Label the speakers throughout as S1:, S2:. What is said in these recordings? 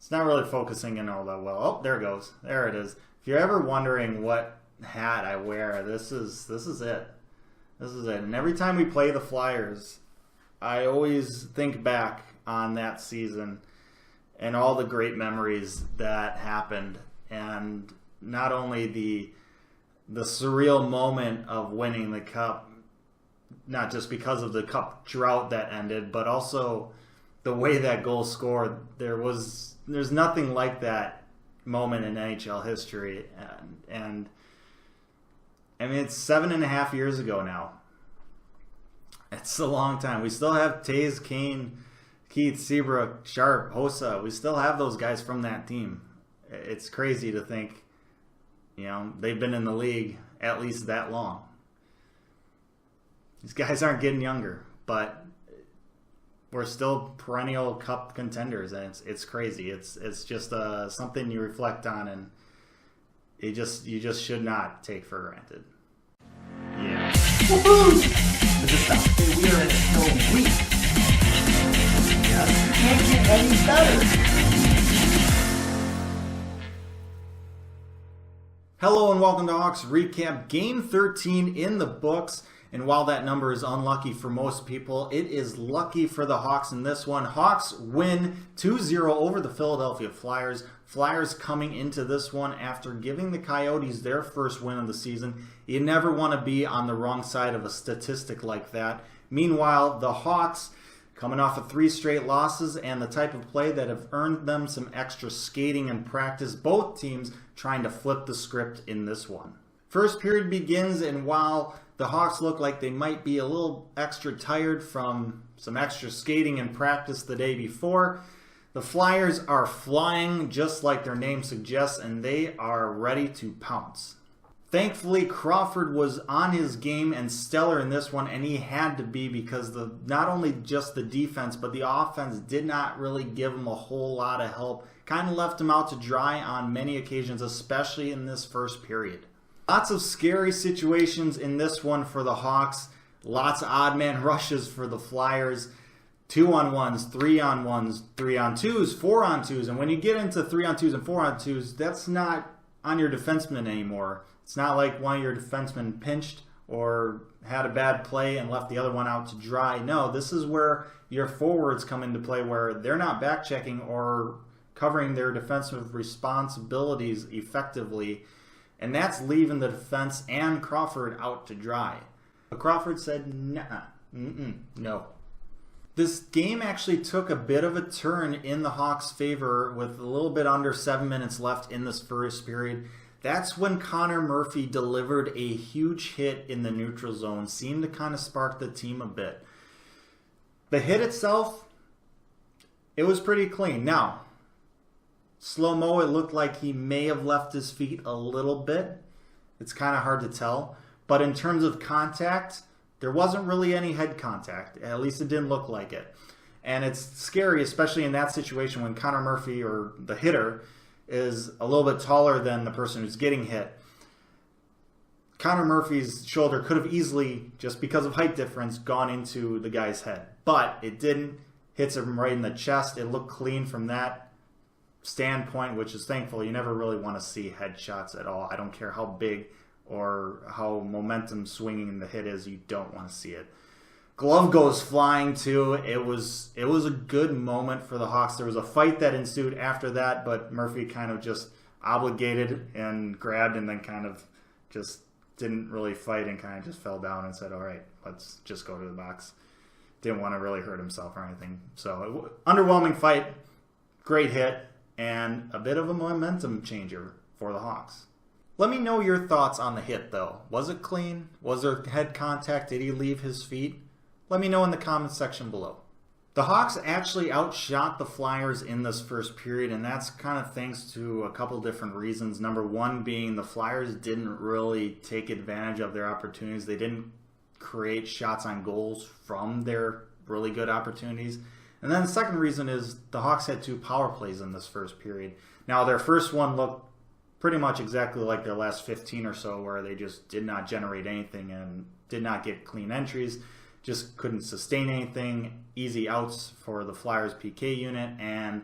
S1: it's not really focusing in all that well. Oh, there it goes. There it is. If you're ever wondering what hat I wear, this is it. This is it. And every time we play the Flyers, I always think back on that season and all the great memories that happened, and not only the surreal moment of winning the Cup, not just because of the Cup drought that ended, but also the way that goal scored. There's nothing like that moment in NHL history, and I mean, it's 7.5 years ago now. It's a long time. We still have Taze, Kane, Keith, Seabrook, Sharp, Hossa. We still have those guys from that team. It's crazy to think, they've been in the league at least that long. These guys aren't getting younger, but we're still perennial Cup contenders, and it's crazy. It's just something you reflect on, and you just should not take for granted. Yeah.
S2: Woohoo! We are in a snow week. Yeah, you can't get any better.
S1: Hello and welcome to Hawks Recap. Game 13 in the books. And while that number is unlucky for most people, it is lucky for the Hawks in this one. Hawks win 2-0 over the Philadelphia Flyers. Flyers coming into this one after giving the Coyotes their first win of the season. You never want to be on the wrong side of a statistic like that. Meanwhile, the Hawks coming off of 3 straight losses and the type of play that have earned them some extra skating and practice. Both teams trying to flip the script in this one. First period begins, and while the Hawks look like they might be a little extra tired from some extra skating and practice the day before, the Flyers are flying just like their name suggests, and they are ready to pounce. Thankfully, Crawford was on his game and stellar in this one, and he had to be because not only just the defense, but the offense did not really give him a whole lot of help. Kind of left him out to dry on many occasions, especially in this first period. Lots of scary situations in this one for the Hawks. Lots of odd man rushes for the Flyers. 2-on-1s, 3-on-1s, 3-on-2s, 4-on-2s. And when you get into 3-on-2s and 4-on-2s, that's not on your defenseman anymore. It's not like one of your defensemen pinched or had a bad play and left the other one out to dry. No, this is where your forwards come into play, where they're not back-checking or covering their defensive responsibilities effectively. And that's leaving the defense and Crawford out to dry. But Crawford said, no. This game actually took a bit of a turn in the Hawks' favor with a little bit under 7 minutes left in this first period. That's when Connor Murphy delivered a huge hit in the neutral zone. Seemed to kind of spark the team a bit. The hit itself, it was pretty clean. Now, slow-mo, it looked like he may have left his feet a little bit. It's kind of hard to tell. But in terms of contact, there wasn't really any head contact. At least it didn't look like it. And it's scary, especially in that situation when Connor Murphy, or the hitter, is a little bit taller than the person who's getting hit. Connor Murphy's shoulder could have easily, just because of height difference, gone into the guy's head. But it didn't. Hits him right in the chest. It looked clean from that standpoint, which is thankful. You never really want to see headshots at all. I don't care how big or how momentum swinging the hit is, you don't want to see it. Glove goes flying too. It was a good moment for the Hawks. There was a fight that ensued after that, but Murphy kind of just obligated and grabbed and then kind of just didn't really fight and kind of just fell down and said, all right, let's just go to the box. Didn't want to really hurt himself or anything. So underwhelming fight, great hit, and a bit of a momentum changer for the Hawks. Let me know your thoughts on the hit, though. Was it clean? Was there head contact? Did he leave his feet? Let me know in the comments section below. The Hawks actually outshot the Flyers in this first period, and that's kind of thanks to a couple different reasons. Number one being the Flyers didn't really take advantage of their opportunities. They didn't create shots on goals from their really good opportunities. And then the second reason is the Hawks had 2 power plays in this first period. Now, their first one looked pretty much exactly like their last 15 or so, where they just did not generate anything and did not get clean entries, just couldn't sustain anything, easy outs for the Flyers PK unit, and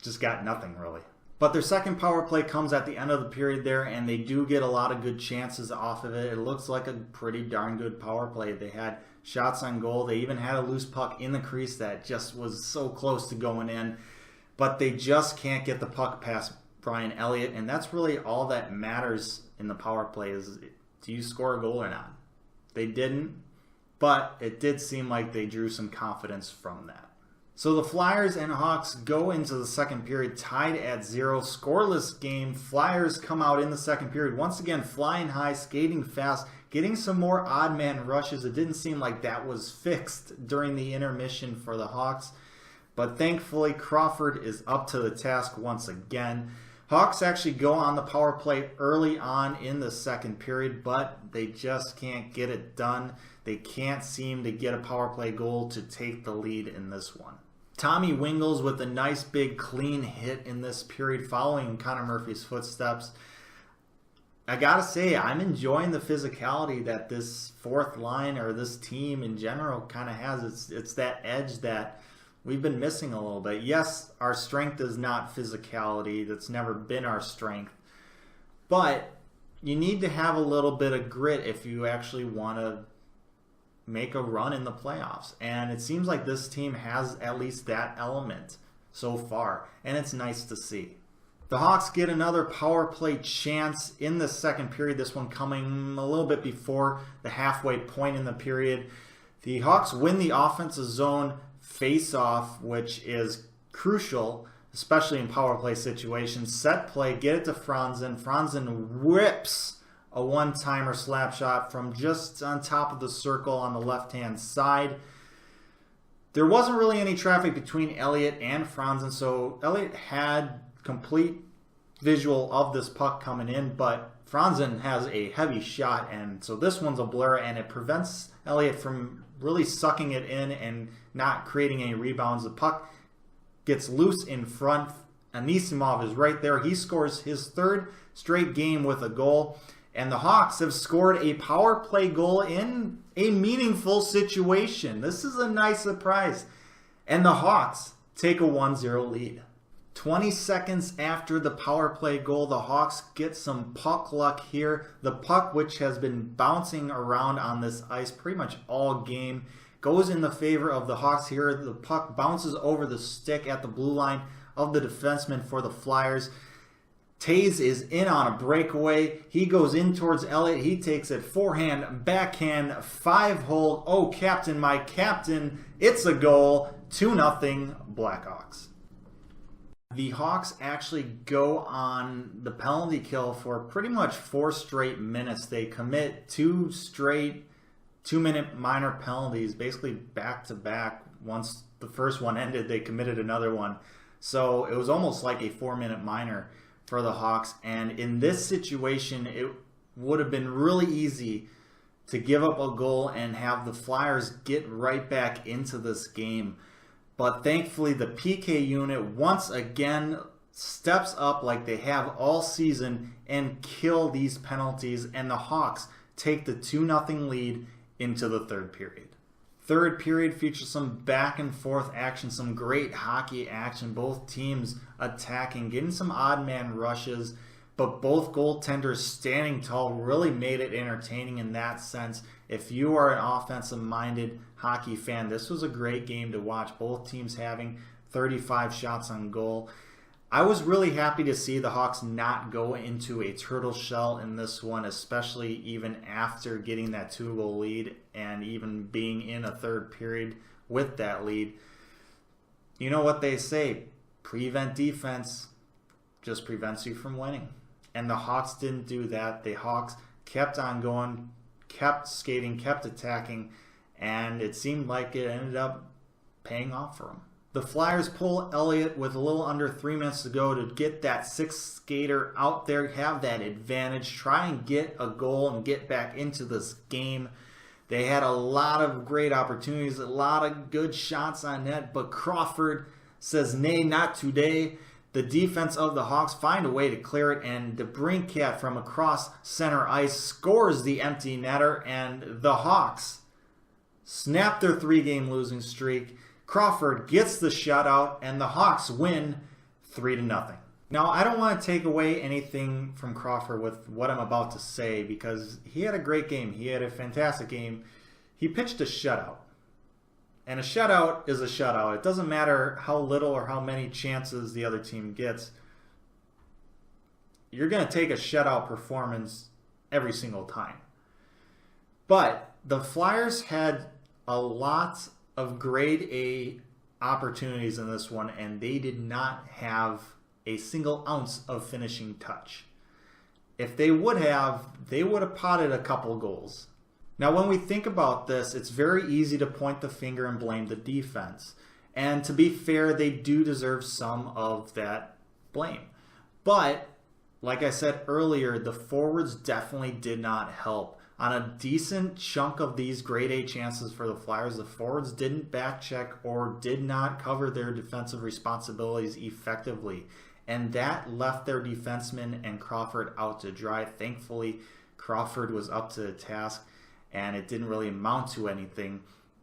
S1: just got nothing really. But their second power play comes at the end of the period there, and they do get a lot of good chances off of it. It looks like a pretty darn good power play. They had shots on goal. They even had a loose puck in the crease that just was so close to going in. But they just can't get the puck past Brian Elliott, and that's really all that matters in the power play is, do you score a goal or not? They didn't, but it did seem like they drew some confidence from that. So the Flyers and Hawks go into the second period tied at 0, scoreless game. Flyers come out in the second period, once again flying high, skating fast, getting some more odd man rushes. It didn't seem like that was fixed during the intermission for the Hawks, but thankfully Crawford is up to the task once again. Hawks actually go on the power play early on in the second period, but they just can't get it done. They can't seem to get a power play goal to take the lead in this one. Tommy Wingels with a nice big clean hit in this period following Connor Murphy's footsteps. I gotta say, I'm enjoying the physicality that this fourth line or this team in general kind of has. It's that edge that we've been missing a little bit. Yes, our strength is not physicality. That's never been our strength. But you need to have a little bit of grit if you actually want to make a run in the playoffs. And it seems like this team has at least that element so far. And it's nice to see. The Hawks get another power play chance in the second period. This one coming a little bit before the halfway point in the period. The Hawks win the offensive zone face-off, which is crucial, especially in power play situations. Set play, get it to Franzen. Franzen whips a one-timer slap shot from just on top of the circle on the left-hand side. There wasn't really any traffic between Elliott and Franzen, so Elliott had complete visual of this puck coming in, but Franzen has a heavy shot, and so this one's a blur, and it prevents Elliott from really sucking it in and not creating any rebounds. The puck gets loose in front. Anisimov is right there. He scores his third straight game with a goal. And the Hawks have scored a power play goal in a meaningful situation. This is a nice surprise. And the Hawks take a 1-0 lead. 20 seconds after the power play goal, the Hawks get some puck luck here. The puck, which has been bouncing around on this ice pretty much all game, goes in the favor of the Hawks here. The puck bounces over the stick at the blue line of the defenseman for the Flyers. Taze is in on a breakaway. He goes in towards Elliott. He takes it forehand, backhand, 5-hole. Oh, captain, my captain. It's a goal. 2-0 Blackhawks. The Hawks actually go on the penalty kill for pretty much 4 straight minutes. They commit 2 straight 2-minute minor penalties, basically back-to-back. Once the first one ended, they committed another one. So it was almost like a 4-minute minor for the Hawks, and in this situation it would have been really easy to give up a goal and have the Flyers get right back into this game. But thankfully the PK unit once again steps up like they have all season and kill these penalties, and the Hawks take the 2-0 lead into the third period. Third period features some back and forth action, some great hockey action. Both teams attacking, getting some odd man rushes, but both goaltenders standing tall really made it entertaining in that sense. If you are an offensive-minded hockey fan, this was a great game to watch. Both teams having 35 shots on goal. I was really happy to see the Hawks not go into a turtle shell in this one, especially even after getting that 2-goal lead and even being in a third period with that lead. You know what they say, prevent defense just prevents you from winning. And the Hawks didn't do that. The Hawks kept on going, kept skating, kept attacking, and it seemed like it ended up paying off for them. The Flyers pull Elliott with a little under 3 minutes to go to get that sixth skater out there, have that advantage, try and get a goal and get back into this game. They had a lot of great opportunities, a lot of good shots on net, but Crawford says, nay, not today. The defense of the Hawks find a way to clear it, and DeBrincat from across center ice scores the empty netter, and the Hawks snap their 3-game losing streak. Crawford gets the shutout, and the Hawks win 3-0. Now, I don't want to take away anything from Crawford with what I'm about to say because he had a great game. He had a fantastic game. He pitched a shutout. And a shutout is a shutout. It doesn't matter how little or how many chances the other team gets. You're going to take a shutout performance every single time. But the Flyers had a lot of grade A opportunities in this one, and they did not have a single ounce of finishing touch. If they would have potted a couple goals. Now, when we think about this, it's very easy to point the finger and blame the defense. And to be fair, they do deserve some of that blame. But, like I said earlier, the forwards definitely did not help. On a decent chunk of these grade A chances for the Flyers, the forwards didn't back check or did not cover their defensive responsibilities effectively. And that left their defenseman and Crawford out to dry. Thankfully, Crawford was up to the task and it didn't really amount to anything.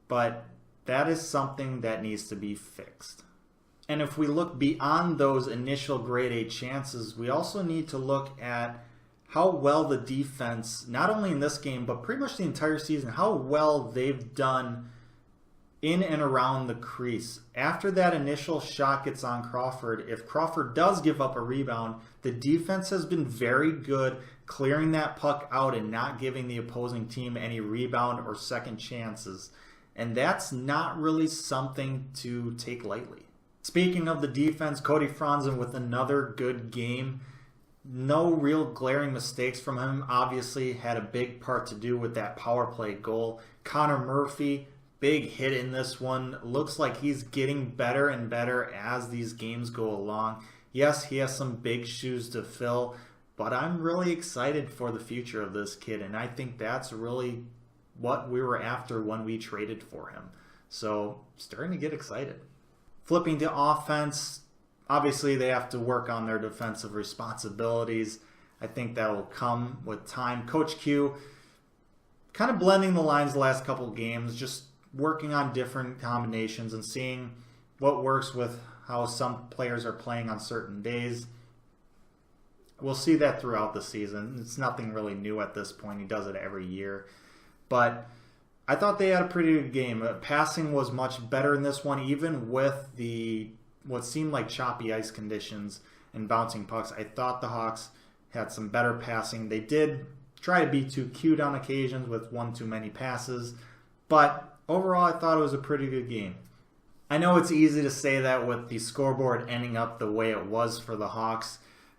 S1: But that is something that needs to be fixed. And if we look beyond those initial grade A chances, we also need to look at how well the defense, not only in this game, but pretty much the entire season, how well they've done in and around the crease. After that initial shot gets on Crawford, if Crawford does give up a rebound, the defense has been very good clearing that puck out and not giving the opposing team any rebound or second chances. And that's not really something to take lightly. Speaking of the defense, Cody Franzen with another good game. No real glaring mistakes from him. Obviously had a big part to do with that power play goal. Connor Murphy, big hit in this one. Looks like he's getting better and better as these games go along. Yes, he has some big shoes to fill, but I'm really excited for the future of this kid, and I think that's really what we were after when we traded for him. So, starting to get excited. Flipping to offense, obviously they have to work on their defensive responsibilities. I think that will come with time. Coach Q kind of blending the lines the last couple of games, just working on different combinations and seeing what works with how some players are playing on certain days. We'll see that throughout the season. It's nothing really new at this point. He does it every year. But I thought they had a pretty good game. Passing was much better in this one, even with the what seemed like choppy ice conditions and bouncing pucks. I thought the Hawks had some better passing. They did try to be too cute on occasions with one too many passes. But overall, I thought it was a pretty good game. I know it's easy to say that with the scoreboard ending up the way it was for the Hawks.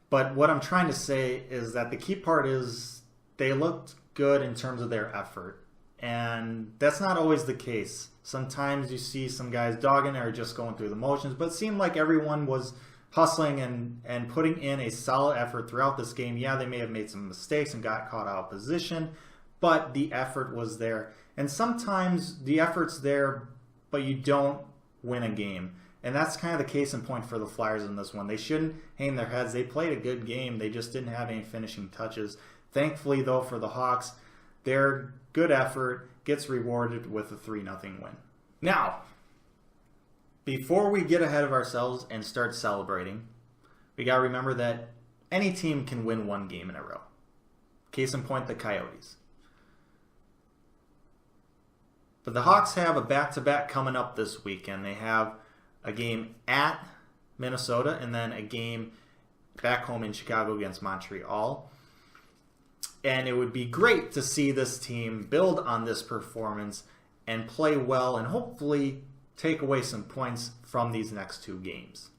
S1: But what I'm trying to say is that the key part is they looked good in terms of their effort. And that's not always the case. Sometimes you see some guys dogging or just going through the motions, but it seemed like everyone was hustling and putting in a solid effort throughout this game. Yeah, they may have made some mistakes and got caught out of position, but the effort was there. And sometimes the effort's there, but you don't win a game. And that's kind of the case in point for the Flyers in this one. They shouldn't hang their heads. They played a good game. They just didn't have any finishing touches. Thankfully, though, for the Hawks, their good effort gets rewarded with a 3-0 win. Now, before we get ahead of ourselves and start celebrating, we got to remember that any team can win one game in a row. Case in point, the Coyotes. But the Hawks have a back-to-back coming up this weekend. They have a game at Minnesota and then a game back home in Chicago against Montreal. And it would be great to see this team build on this performance and play well and hopefully take away some points from these next two games.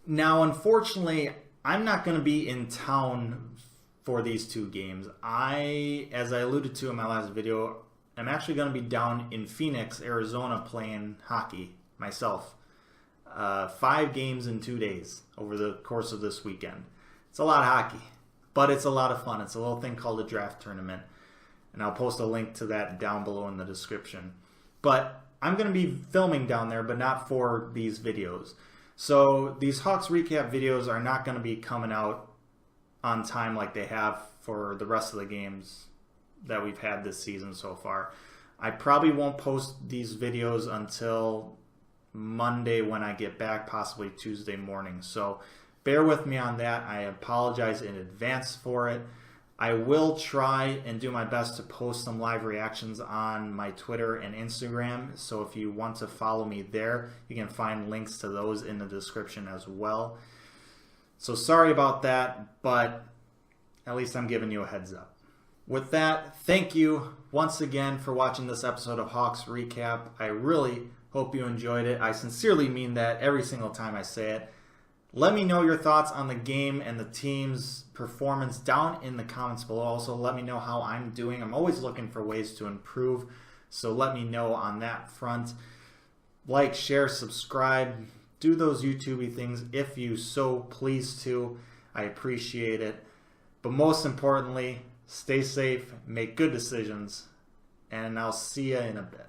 S1: Now, unfortunately, I'm not going to be in town for these two games. As I alluded to in my last video, I'm actually going to be down in Phoenix, Arizona, playing hockey myself. 5 games in 2 days over the course of this weekend. It's a lot of hockey, but it's a lot of fun. It's a little thing called a draft tournament, and I'll post a link to that down below in the description. But I'm going to be filming down there, but not for these videos. So these Hawks recap videos are not going to be coming out on time like they have for the rest of the games that we've had this season so far. I probably won't post these videos until Monday when I get back, possibly Tuesday morning. So bear with me on that. I apologize in advance for it. I will try and do my best to post some live reactions on my Twitter and Instagram. So if you want to follow me there, you can find links to those in the description as well. So sorry about that, but at least I'm giving you a heads up. With that, thank you once again for watching this episode of Hawks Recap. I really hope you enjoyed it. I sincerely mean that every single time I say it. Let me know your thoughts on the game and the team's performance down in the comments below. Also, let me know how I'm doing. I'm always looking for ways to improve, so let me know on that front. Like, share, subscribe, do those YouTube-y things if you so please to. I appreciate it. But most importantly, stay safe, make good decisions, and I'll see you in a bit.